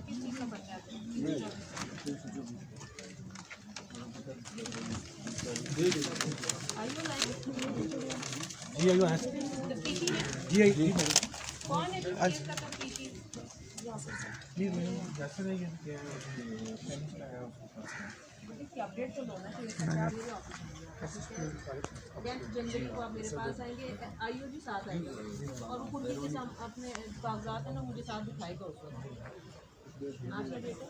किस चीज़ का पर्चा है? आईओ लाइन जी आईओ है जी आई जी कौन है जो केस का तो पीटी जी मैंने जैसे नहीं किया इसकी अपडेट तो लो ना चाहिए क्या मेरे ऑफिस में 10 जनवरी को आप मेरे पास आएंगे, आईओ जी साथ आएंगे और वो कुर्सी के साथ अपने कागजात है ना मुझे साथ दिखाएगा उस वक्त। आपका बेटा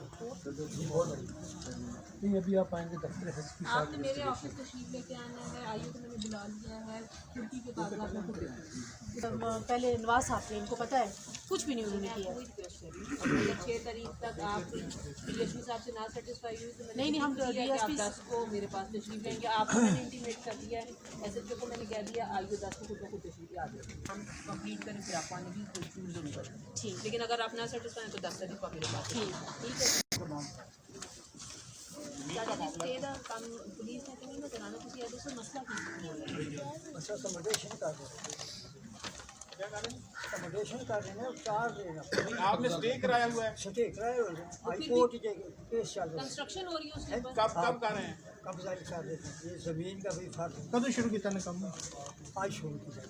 नहीं अभी आप आएंगे दफ्तर एसपी साहब आपने मेरे ऑफिस तशरीफ लेके आना है, आईओ को मैंने बुला लिया है, खिड़की के कागजात में खुद पहले नवाज साहब थे, इनको पता है कुछ भी नहीं उन्होंने किया। कोई रिक्वेस्ट करी अगर 6 तारीख तक आप डीएसपी साहब से ना सेटिस्फाई हुई तो मैंने नहीं, हम डीएसपी 10 को मेरे पास तशरीफ लेंगे। आपको मैंने इंटीमेट कर दिया है, एसएचओ को मैंने कह दिया आईओ 10 को खुद तशरीफ आ जाए, हम कंप्लीट करें फिर आप आने की कोई जरूरत नहीं। ठीक, लेकिन अगर आप ना सेटिस्फाई तो 10 तारीख को मेरे पास ठीक है। स्टे दा काम पुलिस ने कहीं ना कराना किसी ऐसे से मसला की अच्छा कमोडेशन कर रहे कमोडेशन कर रहे हैं चार देना आपने स्टे कराया हुआ है? स्टे कराए हुए हैं हाई कोर्ट के केस चल रहा है कंस्ट्रक्शन हो रही है उसके ऊपर कब कर रहे हैं? कब्जा कर रहे हैं ये जमीन का भी फर्क कब शुरू किया ने काम? आज शुरू किया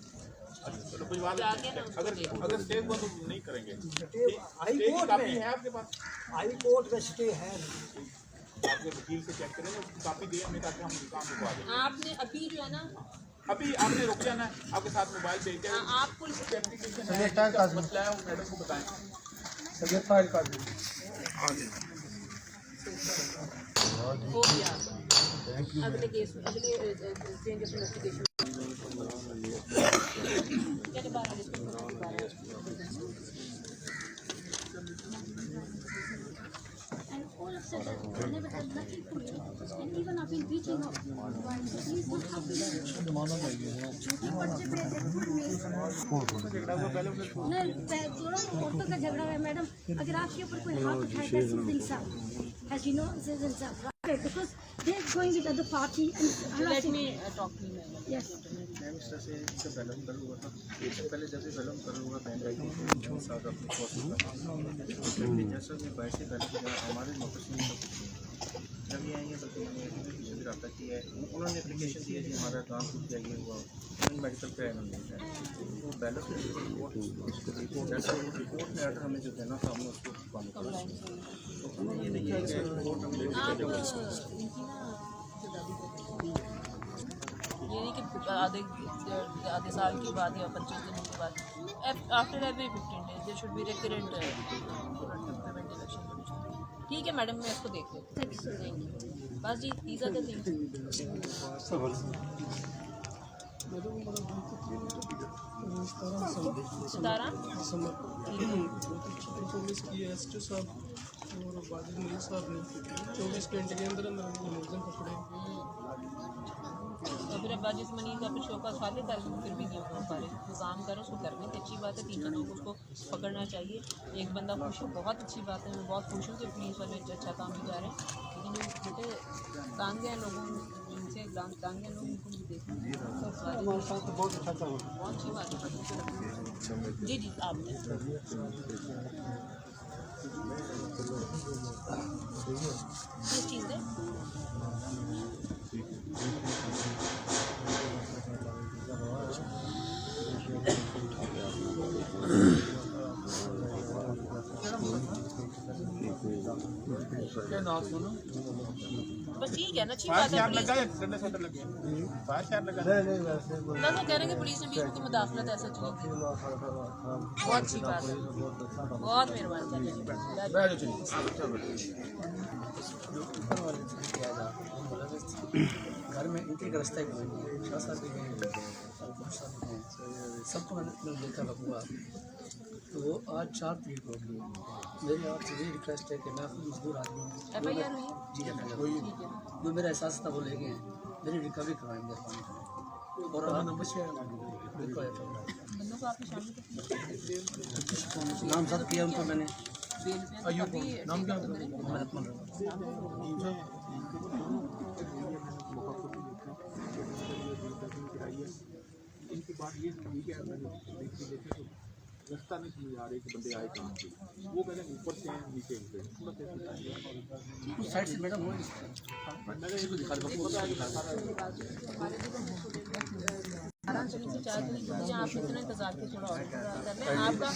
चलो कोई बात जाके ना नहीं। अगर स्टे हुआ तो नहीं करेंगे। स्टे हाई स्टे की कोर्ट कापी में है आपके पास? हाई कोर्ट में स्टे है आपके वकील से चेक करें उसकी कापी दिए हमें ताकि हम काम रुकवा दें। आपने अभी जो है ना अभी आपने रुक जाना है, आपके साथ मोबाइल भेज दें। आप पुलिस एप्लीकेशन है, मसला है वो मैडम को बताएं। हो गया अगले केस अगले change of investigation And all of a sudden, I never had nothing to do. And even I've been beating up. So please don't have to छोटे पर्चे पे नहीं औरतों का झगड़ा है मैडम। अगर आपके ऊपर कोई हाथ उठाए that's Insaf, as you know, this is Insaf, right? Because they're going with other party and let me talk to you yes. Ma'am इस तरह से इससे बैलम कर हुआ था, इससे पहले जब भी बैलम कर हुआ बैंक आई थी साथ अपनी कोशिश जैसा कि 22 से पहले जहाँ हमारे नौकरी में सब कुछ जब ये आएंगे बल्कि मैंने किसी भी रब्ता किया है, उन्होंने एप्लीकेशन दिया कि हमारा काम कुछ चाहिए हुआ मेडिकल पे नहीं है तो बैलेंस रिपोर्ट में आर्डर हमें जो देना था हमने उसको फॉलो करा। तो हमें ये नहीं है कि रिपोर्ट हमें ये नहीं कि आधे साल के बाद या 25 दिनों के बाद after every 15 days there should be recurrent preventive action. ठीक है मैडम मैं इसको देख लेती हूँ। बस जी दीज आर द थिंग्स। सितारा पुलिस की एसटी साहब और बादल मलिक साहब ने 24 घंटे के अंदर अंदर मुलजिम पकड़े। तो फिर अब्बा जिस मनी का शो का खाली कर फिर भी नहीं हो पा रहे तो काम करो उसको करने की अच्छी बात है। 3 लोग उसको पकड़ना चाहिए। एक बंदा खुश हो बहुत अच्छी बात है। मैं बहुत खुश हूँ कि पुलिस वाले अच्छा काम भी जा रहे हैं। लेकिन जो बेटे तांगे हैं लोगों जिनसे तांगे लोग उनको भी देखना बहुत अच्छा था बहुत अच्छी बात है। जी जी आप किस चीज़ है बस ठीक है ना अच्छी बात है। लगा या डंडे से लगे? फायर शायर लगा? नहीं वैसे बस वो कह रहे हैं कि पुलिस ने भी उनकी मुदाखलत ऐसा चली थी। बहुत अच्छी बात है। बहुत मेहरबानी घर में इनके का रास्ता सबको मैंने देखा हुआ तो वो आज 4 तारीख को मेरी आपसे यही रिक्वेस्ट है कि मैं मजदूर आदमी हूँ FIR हुई जी जो मेरा एहसास था वो ले गए हैं मेरी रिकवरी करवाएंगे और बंदों को आपने शामिल किया नाम साथ किया उनको मैंने नाम क्या? इनकी बात ये ठीक है रास्ता नहीं समझ आ रही कि बंदे आए कहाँ से, वो कहते हैं ऊपर से हैं नीचे उतरे, थोड़ा कैसे बताइए। उस साइड से मैडम वो मैंने ये तो दिखा दो, पता है कि आराम से नीचे चाय तो नहीं पीते, आप इतना इंतजार के थोड़ा और इंतजार कर रहे हैं, आपका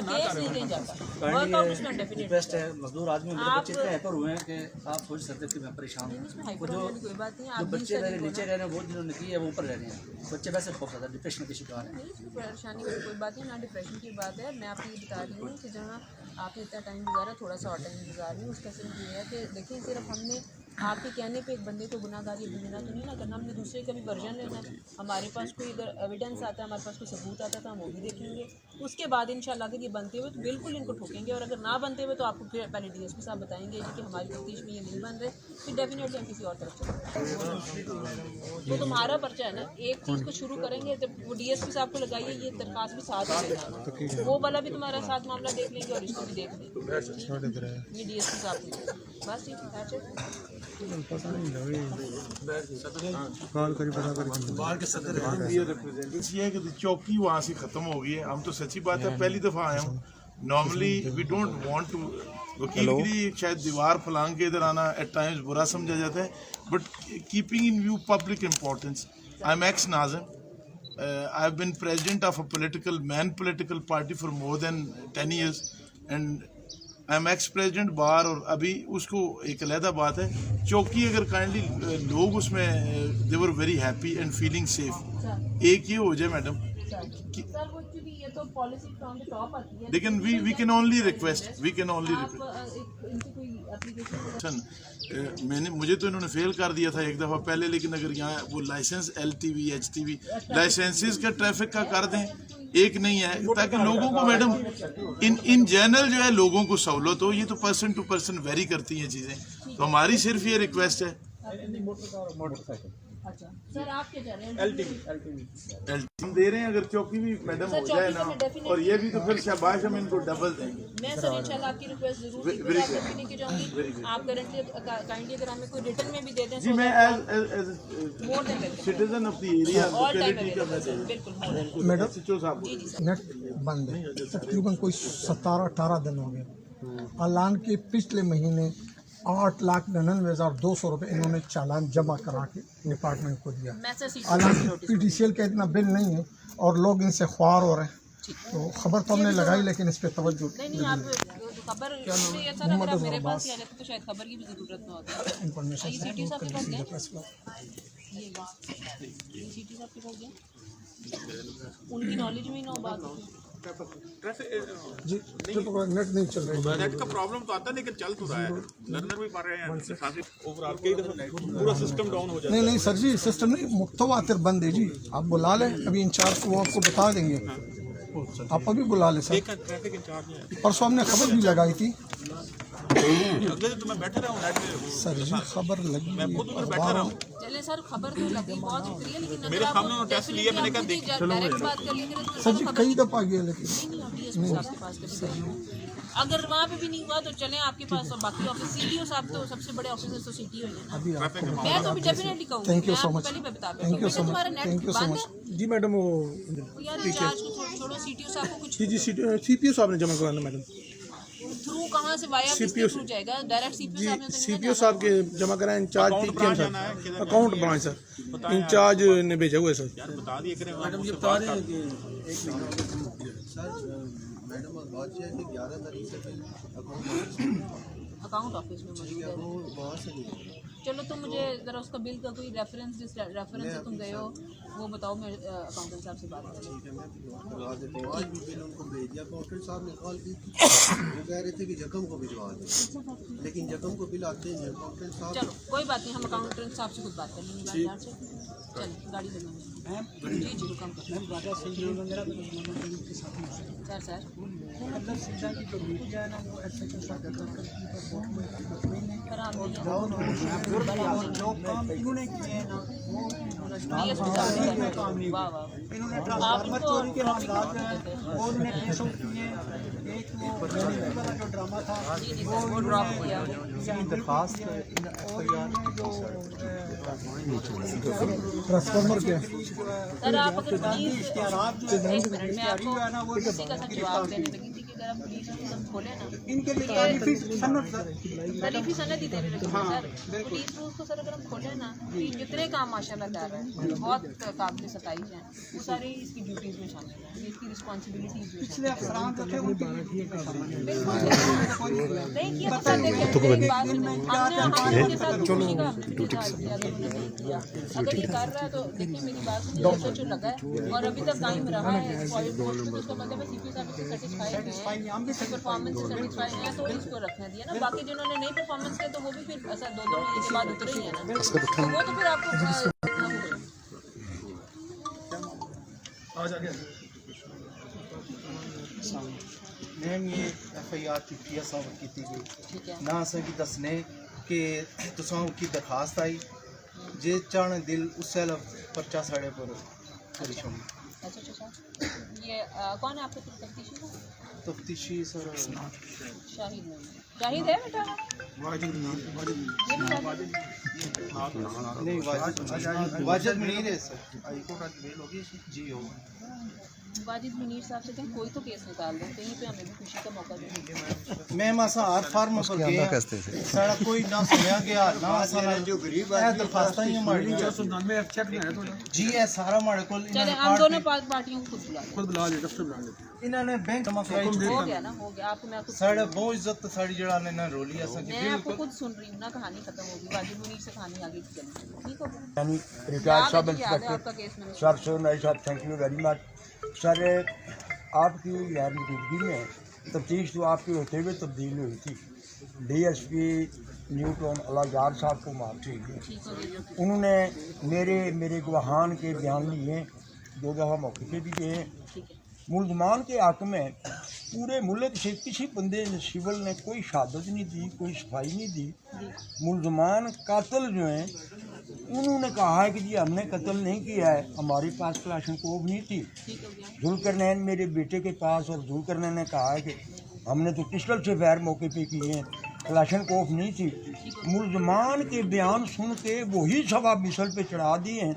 केस नहीं कहीं जाता, वर्कआउट उसमें डेफिनेट रिक्वेस्ट है, मजदूर आदमी मेरे बच्चे इतने हैपर हुए हैं कि आप सोच सकते हैं कि मैं परेशान हूँ। इसमें हाइपर होने की कोई बात नहीं, जो आप बच्चे मेरे नीचे रह रहे हैं, बहुत जिन्होंने की है वो ऊपर रह रहे हैं, बच्चे वैसे बहुत ज़्यादा डिप्रेशन के शिकार हैं। नहीं, परेशानी की कोई बात नहीं, ना डिप्रेशन की बात है। मैं आपको ये बता रही हूँ कि जहाँ आपने इतना टाइम गुजारा, थोड़ा सा और टाइम गुजार रही हूँ, उसका सिर्फ ये है कि देखिए सिर्फ हमने आपके कहने पे एक बंदे को गुनाहगार ये बुझना तो नहीं ना करना, हमने दूसरे का भी वर्जन लेना है। हमारे पास कोई अगर एविडेंस आता है, हमारे पास कोई सबूत आता है तो हम वो भी देखेंगे, उसके बाद इंशाल्लाह अगर ये बनते हुए तो बिल्कुल इनको ठोकेंगे, और अगर ना बनते हुए तो आपको फिर पहले DSP साहब बताएंगे कि हमारी तफ्तीश में ये नहीं बन रहे, फिर डेफिनेटली हम किसी और तरफ चलेंगे। तो तुम्हारा पर्चा है ना, एक चीज़ को शुरू करेंगे जब वो DSP साहब को लगाइए, ये दरखास्त भी साथ में लेना, वो वाला भी तुम्हारा साथ मामला देख लेंगे और इसको भी देख लेंगे, ये DSP साहब को बस ठीक है। ये है कि चौकी वहाँ से ख़त्म हो गई है। हम तो सच्ची बात है पहली दफ़ा आए हूँ। Normally we don't want to, वकील के लिए शायद दीवार फलांग के इधर आना एट टाइम्स बुरा समझा जाता है, but keeping in view public importance, I am x Nazim, I have been president of a political party for more than 10 years and I am ex-president बार, और अभी उसको एक अलहदा बात है। चौकी अगर काइंडली लोग उसमें they were very happy and feeling safe, एक ये हो जाए मैडम, सर वो क्योंकि ये तो पॉलिसी फ्रॉम द टॉप आती है, लेकिन we can only request इनसे कोई एप्लीकेशन मुझे तो इन्होंने फेल कर दिया था एक दफ़ा पहले, लेकिन अगर यहाँ वो लाइसेंस LTV HTV लाइसेंसेस का ट्रैफिक का कर दें, एक नहीं है, ताकि लोगों को मैडम इन जनरल जो है लोगों को सहूलत हो। ये तो पर्सन टू पर्सन वेरी करती हैं चीज़ें, तो हमारी सिर्फ ये रिक्वेस्ट है। अच्छा सर आप क्या चाह रहे हैं? LTV हम दे रहे हैं, अगर चौकी भी मैडम हो जाए ना, और ये भी तो फिर शाबाश हम इनको डबल देंगे। मैं सर इंशाल्लाह आपकी रिक्वेस्ट जरूर लेके जाऊंगी। आप काइंडली अगर हमें कोई रिटर्न में भी दे दें जी, मैं as more than citizen of the area locality का मैं बिल्कुल मैडम सिचो साहब नेट बंद है, तकरीबन कोई 17-18 दिन हो गए। अलान के पिछले महीने 8,99,200 रुपये इन्होंने चालान जमा करा के डिपार्टमेंट को दिया। हालांकि PTCL का इतना बिल नहीं है और लोग इनसे ख्वार हो रहे हैं, तो खबर तो हमने लगाई लेकिन इस पर तवज्जो नहीं, आप खबर ऐसा अगर आप मेरे पास ही आ जाते तो शायद खबर की भी जरूरत ना होती। इंफॉर्मेशन ये सिटी साहब के पास गए, ये सिटी साहब के पास गए, उनकी नॉलेज में ही ना बात होती। जी नेट नहीं चल रहा है, नेट का प्रॉब्लम तो आता है लेकिन चल तो रहा है, लर्नर भी पढ़ रहे हैं काफी ओवरऑल कई दफा पूरा सिस्टम डाउन हो जाता है। नहीं सर जी, सिस्टम नहीं, मुतवातिर बंद है जी। आप बुला लें, अभी इंचार्ज को वो आपको बता देंगे, आप अभी बुला लें सर। ट्रैफिक इंचार्ज है, परसों हमने खबर भी लगाई थी अगले दिन तो मैं बैठा रहा हूँ नेट पे सर जी, खबर लगी मैं खुद उधर बैठा रहा हूँ, चले सर खबर तो लगी, बहुत शुक्रिया, लेकिन मेरे सामने टेस्ट लिया मैंने कहा देख डायरेक्ट बात कर लेंगे तो सर जी कई दफ़ा गया, लेकिन नहीं DSP साहब के पास कभी गए हो। अगर वहाँ पे भी नहीं हुआ तो चलें आपके पास, और बाकी ऑफिस CTO साहब तो सबसे बड़े ऑफिसर तो CTO ही है ना। अभी आपको मैं तो भी डेफिनेटली कहूँगी, थैंक यू मैं सो आपको मच, पहले बता दूँ, थैंक यू सो तुम्हारा much, net thank you so बंद मच। है जी मैडम वो यार, इंचार्ज को छोड़ो, CTO साहब को कुछ जी CPO साहब ने जमा कराना मैडम, थ्रू कहाँ से वाया किसके थ्रू जाएगा? डायरेक्ट CPO साहब ने तो नहीं CPO साहब के जमा कराए, incharge TKM sir, account branch sir, incharge ने भेजा हुआ है सर। बता दिए करें मैडम ये बता रहे हैं कि एक महीना सर मैडम बात यह है कि 11 तारीख से अकाउंट ऑफिस में मौजूद है। वहाँ से नहीं, चलो तुम मुझे ज़रा उसका बिल का कोई रेफरेंस जिस रेफरेंस से तुम गए हो वो बताओ, मैं अकाउंटेंट साहब से बात करूँ। ठीक है मैं भिजवा देता हूँ। आज भी बिल उनको भेज दिया, अकाउंटेंट साहब ने कॉल की थी, वो कह रहे थे कि जखम को भिजवा दें, लेकिन जखम को बिल आते हैं अकाउंटेंट साहब। चलो कोई बात नहीं, हम अकाउंटेंट साहब से खुद बात कर लेंगे बाजार से। चलो गाड़ी से जी जी रुकम सर सर वाह वाह, इन्होंने ट्रांसफार्मर चोरी के मामलात जो है वो उन्होंने केसों किए। एक वो वाला जो ड्रामा था जी जी सर वो ड्रॉप किया दरखास्त ट्रांसफार्मर क्या सर आप अगर प्लीज एक मिनट मैं आपको उसी का सर जवाब देने लगी थी कि अगर आप पुलिस को सब खोले ना इनके लिए तरीफी सनद ही देने लगी सर पुलिस को उसको सर अगर हम खोले ना तो ये जितने काम माशाल्लाह कर रहे हैं बहुत काबिल सताइश हैं वो सारे इसकी ड्यूटीज़ में शामिल हैं इसकी रिस्पॉन्सिबिलिटीज़ में शामिल हैं। नहीं किया तो सर देखिए एक बात सुनिए हमने उनके साथ खुशी का हमने भी इजहार किया तो उन्होंने नहीं किया अगर ये कर रहा है तो देखिए मेरी बात सुनिए जो लगा है और अभी तक कायम रहा है पॉलिट पोस्ट में तो उसका मतलब है सीपी साहब इससे सेटिस्फाइड हैं इसकी परफॉर्मेंस से सेटिस्फाइड हैं तो इसको रखने दिया ना बाकी जिन्होंने नहीं परफॉर्मेंस किया तो वो भी फिर ऐसा 2-2 महीने के बाद उतरे ही है ना तो वो तो फिर आपको मैम ये FIR चिट्ठी साबित की गई ठीक है ना असेंगी दसने कि तुसां की दरखास्त आई जे चाहने दिल उससे पर्चा साढ़े पर करी छोड़ी अच्छा ये कौन है आपके तफ्तीशी का तफ्तीशी सर शाहिद नहीं शाहिद है बेटा नहीं वाजिद मुनीर है सर हाई कोर्ट आज बेल होगी जी हो वाजिद मुनीर साहब से कहें कोई तो केस निकाल दें कहीं पे हमें भी खुशी का मौका दें मैम असा हर फार्म पर गए सारा कोई ना सुनया गया ना असा जो गरीब है दरखास्तां ही हमारी 199 चेक में है तो जी है सारा हमारे को चले हम दोनों पार्टियों को खुद बुला लें दफ्तर बुला लेते इन्होंने बैंक जमा कराई हो गया ना हो गया आपको मैं आपको साढ़े बहुत इज्जत साड़ी जड़ा ने ना रोली असा की मैं आपको खुद सुन रही हूँ ना कहानी खत्म होगी वाजिद मुनीर से कहानी आगे चलेगी ठीक हो यानी रिटायर्ड सब याद है आपका केस मैंने सर सोनाई साहब thank you very much sir आपकी गैर मौजूदगी में तफ्तीश तो आपके होते हुए तब्दील हुई थी DSP न्यूटन अलाजार साहब को मारते हुए उन्होंने मेरे गवाहान के बयान लिए 2 दफ़ा मौके पे भी दिए मुलजमान के हक में पूरे मुल्क से किसी बंदे ने सिविल ने कोई शहादत नहीं दी कोई सफाई नहीं दी मुलजमान कातिल जो हैं उन्होंने कहा है कि जी हमने कत्ल नहीं किया है हमारे पास क्लाशनकोव नहीं थी जुल्करनैन मेरे बेटे के पास और जुल्करनैन ने कहा है कि हमने तो पिस्टल से फायर मौके पे किए हैं क्लाशनकोव नहीं थी मुलजमान के बयान सुन के वही सवा मिसल पे चढ़ा दिए हैं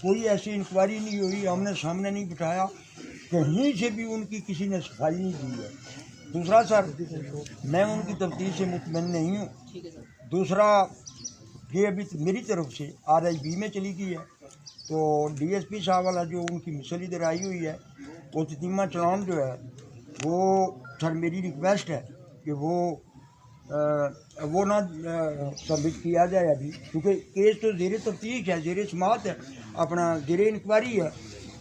कोई ऐसी इंक्वायरी नहीं हुई हमने सामने नहीं बिठाया कहीं से भी उनकी किसी ने सफाई नहीं दी है दूसरा सर मैं उनकी तफ्तीश से मुतमईन नहीं हूँ दूसरा ये अभी मेरी तरफ से RIB में चली गई है तो DSP साहब वाला जो उनकी मिसल इधर आई हुई है वो ततीमा चलान जो है वो सर मेरी रिक्वेस्ट है कि वो ना सबमिट किया जाए अभी क्योंकि केस तो ज़ेर तफ्तीश है ज़ेर समात है अपना ज़ेर इंक्वायरी है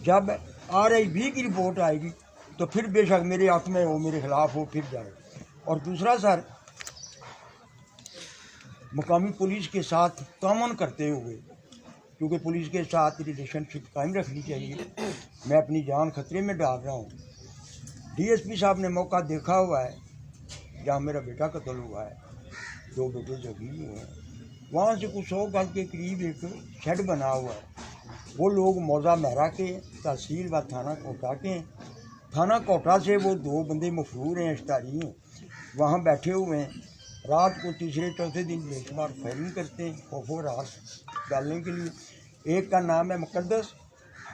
जब RIB की रिपोर्ट आएगी तो फिर बेशक मेरे हक में हो मेरे ख़िलाफ़ हो फिर जाए और दूसरा सर मुकामी पुलिस के साथ तामन करते हुए क्योंकि पुलिस के साथ रिलेशनशिप कायम रखनी चाहिए मैं अपनी जान खतरे में डाल रहा हूँ DSP साहब ने मौका देखा हुआ है जहाँ मेरा बेटा कत्ल हुआ है 2 बेटे जख्मी हुए हैं वहाँ से कुछ 100 गज के करीब एक शेड बना हुआ है वो लोग मौजा महरा के तहसील व थाना कोटा के थाना कोटा से वो 2 बंदे मफरूर हैं इश्तारी हैं वहाँ बैठे हुए हैं रात को तीसरे चौथे दिन बेशुमार फायरिंग करते हैं खौफो रास डालने के लिए एक का नाम है मुकद्दस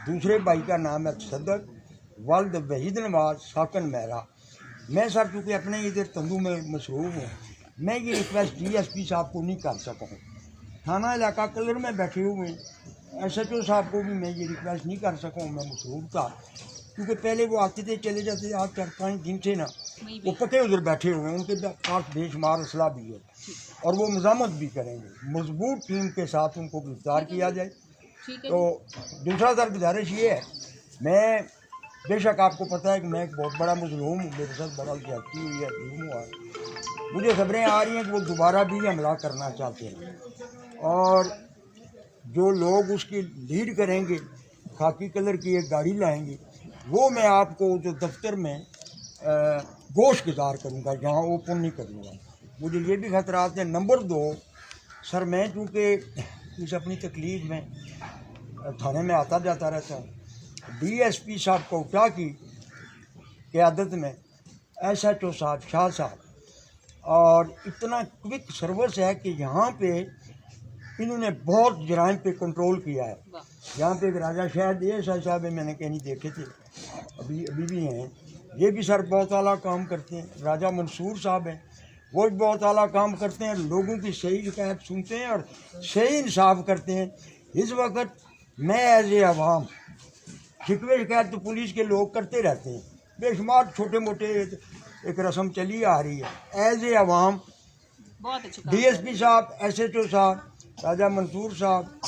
दूसरे भाई का नाम है सदक वल्द वहीद नवाज साकन महरा मैं सर चूँकि अपने इधर तंदू में मसरूफ़ हूँ मैं ये रिक्वेस्ट DSP साहब को नहीं कर सका हूँ थाना इलाका कलर में बैठे हुए SHO साहब को भी मैं ये रिक्वेस्ट नहीं कर सका हूँ मैं मसरूफ़ था क्योंकि पहले वो आते थे चले जाते आज 4-5 दिन से ना वो पक्के उधर बैठे हुए हैं उनके पास बेशुमार असला भी है और वो मज़ामत भी करेंगे मजबूत टीम के साथ उनको गिरफ्तार किया जाए तो दूसरा सर गुजारिश ये है मैं बेशक आपको पता है कि मैं एक बहुत बड़ा मजलूम हूँ मेरे साथ बड़ा ज्यादती हुई है जुल्म हुआ है मुझे खबरें आ रही हैं कि वो दोबारा भी हमला करना चाहते हैं और जो लोग उसकी लीड करेंगे खाकी कलर की एक गाड़ी लाएंगे वो मैं आपको जो दफ्तर में गोश गुजार करूँगा जहाँ ओपन नहीं करूँगा मुझे ये भी खतरात हैं नंबर 2 सर मैं चूँकि इस अपनी तकलीफ़ में थाने में आता जाता रहता हूँ DSP साहब कोटा की क़यादत में SHO साहब शाह साहब और इतना क्विक सर्विस है कि यहाँ पे इन्होंने बहुत जराइम पे कंट्रोल किया है। यहाँ पे एक राजा शायद ये साहब है, मैंने कहीं देखे थे, अभी भी हैं, ये भी सर बहुत आला काम करते हैं। राजा मंसूर साहब हैं, वो भी बहुत आला काम करते हैं, लोगों की सही शिकायत सुनते हैं और सही इंसाफ करते हैं। इस वक्त मैं एज ए अवाम शिकवे शिकायत तो पुलिस के लोग करते रहते हैं, बेशुमार छोटे मोटे एक रस्म चली आ रही है। एज ए अवाम बहुत अच्छे DSP साहब, SHO साहब, राजा मंसूर साहब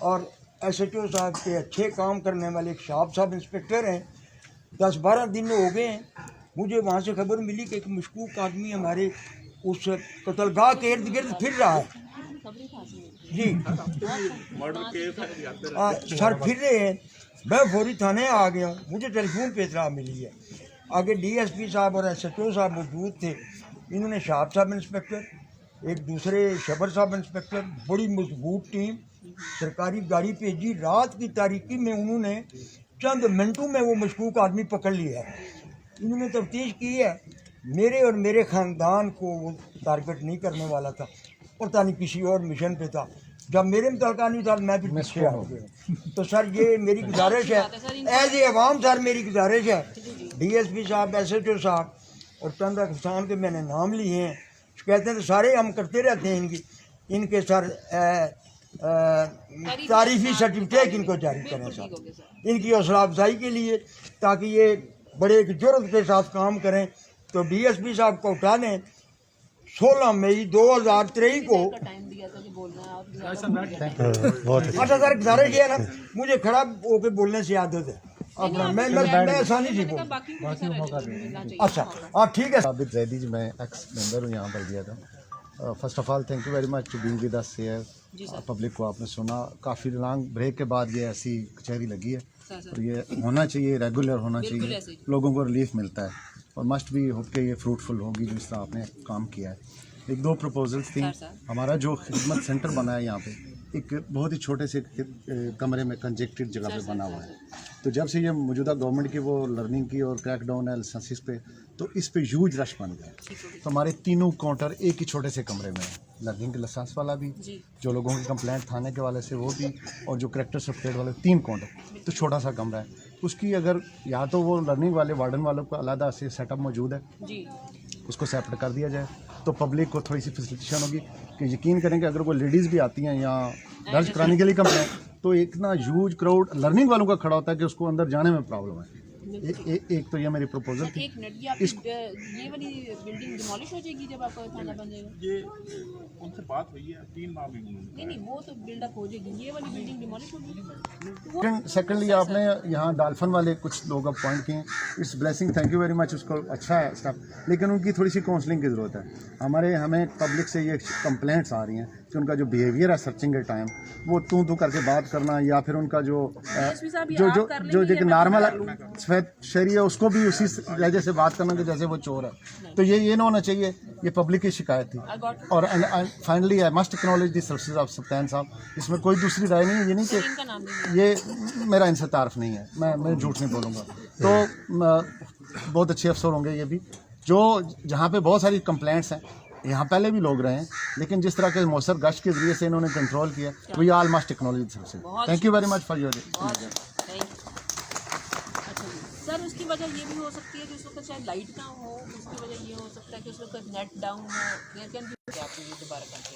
और SHO साहब के अच्छे काम करने वाले एक साहब इंस्पेक्टर हैं। 10-12 दिन हो गए हैं, मुझे वहाँ से खबर मिली कि एक मशकूक आदमी हमारे उस कत्लगाह के इर्द गिर्द फिर रहा है जी। मर्डर केस सर फिर रहे हैं। मैं फौरी थाने आ गया हूँ, मुझे टेलीफोन पे इतला मिली है। आगे DSP साहब और SHO साहब मौजूद थे। इन्होंने साहब इंस्पेक्टर, एक दूसरे शबर साहब इंस्पेक्टर, बड़ी मजबूत टीम सरकारी गाड़ी भेजी। रात की तारीकी में उन्होंने चंद मिनटों में वो मशकूक आदमी पकड़ लिया है। इन्होंने तफ्तीश की है, मेरे और मेरे ख़ानदान को वो टारगेट नहीं करने वाला था, पता नहीं किसी और मिशन पे था। जब मेरे मुतलका नहीं था मैं भी पीछे आ गया। तो सर ये मेरी गुजारिश है, एज ए अवाम सर मेरी गुजारिश है, DSP साहब, SHO साहब और चंद अफसरान के मैंने नाम लिए हैं, शिकायतें तो सारे हम करते रहते हैं इनके सर तारीफी सर्टिफिकेट इनको जारी करें सर, इनकी हौसला अफजाई के लिए, ताकि ये बड़े एक जुर्रत के साथ काम करें। तो DSP साहब को उठा लें। 16 मई 2023 को अच्छा सर गुजारिश है ना, मुझे खड़ा होकर बोलने से आदत है अपना, मैं आसानी से बोल। अच्छा हाँ ठीक है। साबित जैदी जी, मैं एक्स मेंबर हूँ यहाँ पर दिया था। First of all thank you very much to being with us here. Public को आपने सुना, काफ़ी लॉन्ग ब्रेक के बाद ये ऐसी कचहरी लगी है और ये होना चाहिए, रेगुलर होना चाहिए, लोगों को रिलीफ मिलता है और मस्ट भी होप के ये फ्रूटफुल होगी जिस तरह आपने काम किया है। 1-2 प्रपोजल्स थी। हमारा जो खिदमत सेंटर बना है यहाँ पे एक बहुत ही छोटे से कमरे में कंजेक्टेड जगह पे बना हुआ है। तो जब से ये मौजूदा गवर्नमेंट की वो लर्निंग की और क्रैकडाउन है लाइसेंसेस पे, तो इस पे ह्यूज रश बन गया। तो हमारे तीनों काउंटर एक ही छोटे से कमरे में है, लर्निंग के लाइसेंस वाला भी, जो लोगों की कंप्लेंट थाने के वाले से वो भी, और जो करेक्टर सर्टिफिकेट वाले 3 काउंटर। तो छोटा सा कमरा है, उसकी अगर या तो वो लर्निंग वाले वार्डन वालों का अलग से सेटअप मौजूद है, उसको सेपरेट कर दिया जाए तो पब्लिक को थोड़ी सी फैसिलिटेशन होगी। कि यकीन करें कि अगर कोई लेडीज़ भी आती हैं या दर्ज कराने के लिए कंप्लेंट, तो इतना ह्यूज क्राउड लर्निंग वालों का खड़ा होता है कि उसको अंदर जाने में प्रॉब्लम है। एक तो ये मेरी प्रपोजल थी। एक मिनट, ये वाली बिल्डिंग डिमोलिश हो जाएगी जब आपका थाना बन जाएगा? ये उनसे बात हुई है, 3 माह में नहीं वो तो बिल्डअप हो जाएगी, ये वाली बिल्डिंग डिमोलिश होगी। सेकेंडली आपने यहाँ डाल्फिन वाले कुछ लोग अपॉइंट किए, it's blessing, thank you very much, उसको अच्छा है स्टाफ, लेकिन उनकी थोड़ी सी काउंसलिंग की ज़रूरत है। हमें पब्लिक से ये कंप्लेंट्स आ रही हैं कि उनका जो बिहेवियर है सर्चिंग के टाइम, वो तू करके बात करना, या फिर उनका जो नॉर्मल सफ़ेद शहरी है उसको भी उसी लहजे से बात करना कि जैसे वो चोर है। तो ये ना होना चाहिए, ये पब्लिक की शिकायत थी। और finally I must acknowledge the services of सप्तान साहब, इसमें कोई दूसरी राय नहीं है। ये नहीं कि ये मेरा इनसे तारफ नहीं है, मैं झूठ नहीं बोलूँगा। तो बहुत अच्छे अफसर होंगे ये भी, जो जहाँ पे बहुत सारी कंप्लेंट्स हैं, यहाँ पहले भी लोग रहे हैं, लेकिन जिस तरह के मौसर गश्त के जरिए से इन्होंने कंट्रोल किया, we all must acknowledge services. Thank you very much for your. Sir उसकी वजह ये भी हो सकती है कि उस वक्त शायद लाइट ना हो, उसकी वजह ये हो सकता है कि उस वक्त नेट डाउन हो, आपको ये दोबारा करके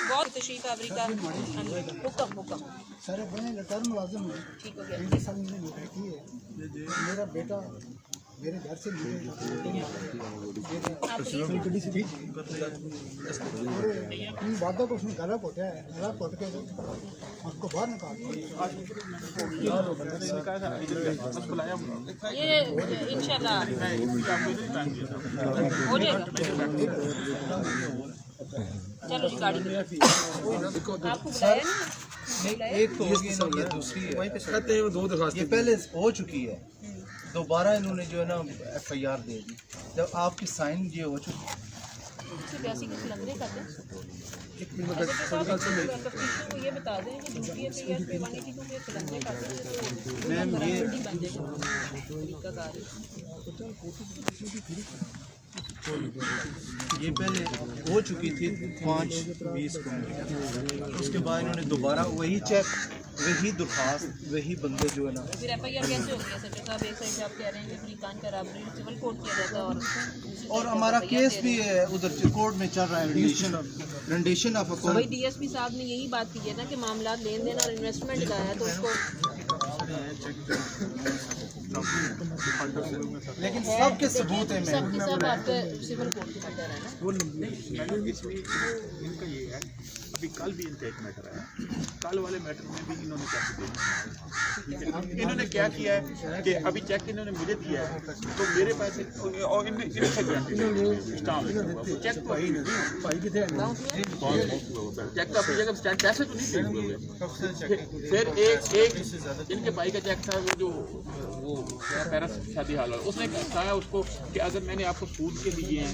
बहुत तशरीफ आवरी का हुक्म सर मैं रिटर्न मुलाजिम हूँ, ठीक हो गया। साल मैंने नौकरी की है, मेरा बेटा मेरे घर से अपनी वादा को उसने गला पोता है, गला पोत के उसको बाहर निकाल ये इंशाल्लाह हो जाएगा। चलो जी गाड़ी में आपको बुलाया नहीं? एक तो होगी ना, ये दूसरी है, वहीं पे कहते हैं वो 2 दरखास्त ये पहले हो चुकी है, दोबारा इन्होंने जो है ना FIR दे दी, जब आपकी साइन ये हो चुकी है। ये बता दें कि ड्यूटी FIR करवाने की तो फिलंदरे करते हैं मैम ये ये पहले हो चुकी थी 5-20 को, उसके बाद इन्होंने दोबारा वही चेक, वही दरखास्त, वही बंदे जो है ना। फिर एफआईआर कैसे हो गया सर साहब? एक साइड आप कह रहे हैं कि फ्रीकान का रबरी सिविल कोर्ट किया जाता है और हमारा केस भी है उधर कोर्ट में चल रहा है, रेंडिशन ऑफ अकाउंट। भाई डीएसपी साहब ने यही बात की है ना कि मामला लेन देन और इन्वेस्टमेंट का है, तो उसको लेकिन सबके सबूत है सबके सब आपके सिविल कोर्ट के अंदर है ना। मैडम इसमें इनका ये है, अभी कल भी इनका एक मैटर आया, कल वाले मैटर में भी इन्होंने चेक दिए। इन्होंने क्या किया है कि अभी चेक इन्होंने मुझे दिया है, तो मेरे पैसे और इनसे स्टाम्प चेक चेक तो अपनी जगह स्टैंड पैसे तो नहीं दिए। फिर एक इनके भाई का चेक था वो जो वो पैरस शादी हाल उसने कहा उसको कि अगर मैंने आपको सूद के दिए हैं,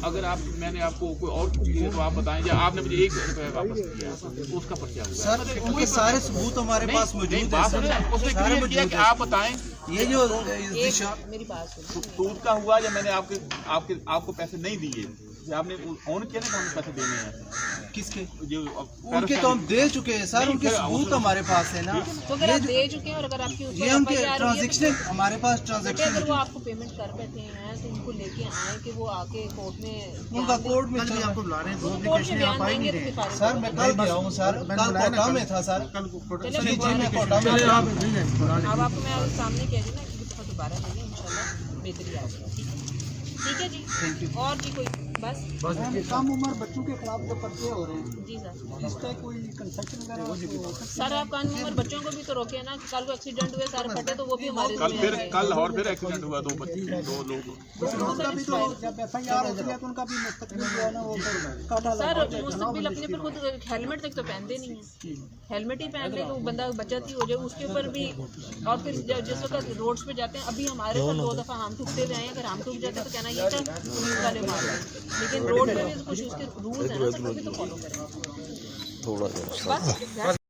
अगर मैंने आपको कोई और कुछ दिए तो आप बताएं, या आपने मुझे ₹1 वापस किया तो उसका पर्चा हुआ। सर उनके सारे सबूत हमारे पास मौजूद है। उसने क्लियर किया कि आप बताएं ये जो मेरी बात सूद का हुआ या मैंने आपको पैसे नहीं दिए, आपने ऑन किया ना कि हमें पैसे देने हैं। किसके? जो उनके तो हम दे चुके हैं सर, उनके सबूत हमारे पास है ना। तो अगर आप दे चुके हैं और अगर आपकी ये उनके ट्रांजैक्शन हमारे पास ट्रांजैक्शन, अगर वो आपको पेमेंट कर बैठे हैं तो उनको लेके आए कि वो आके कोर्ट में उनका कोर्ट में चल आपको बुला रहे हैं, दो एप्लीकेशन आप आई नहीं रहे। सर मैं कल गया हूँ सर, कल कोटा में था सर, जी मैं कोटा में। अब आपको मैं सामने कह रही ना कि दोबारा मिलें इंशाल्लाह बेहतरी आ जाएगी। ठीक है जी, और जी कोई बस कम उम्र बच्चों के खिलाफ जो पर्चे हो रहे हैं जी सर, इस पर कोई कंस्ट्रक्शन वगैरह? सर आप कम उम्र बच्चों को भी तो रोके ना, कल को एक्सीडेंट हुए सारे फटे तो वो भी हमारे कल और फिर एक्सीडेंट हुआ, 2 लोग। उनका भी तो जब एफआईआर होती है तो उनका भी मुस्तकबिल जो है ना वो काटा सर मुस्तकबिल अपने पर खुद हेलमेट तक तो पहनते नहीं है, हेलमेट ही पहन ले तो बंदा बचत ही हो जाए उसके ऊपर भी। और फिर जिस वक्त रोड्स पे जाते हैं, अभी हमारे साथ 2 दफ़ा हम टूटते हुए आए, अगर हम टूट जाते तो कहना ये चल पुलिस वाले मार रहे हैं, लेकिन रोड पे भी कुछ उसके रूल्स हैं ना, तो वो भी तो फॉलो करें। थोड़ा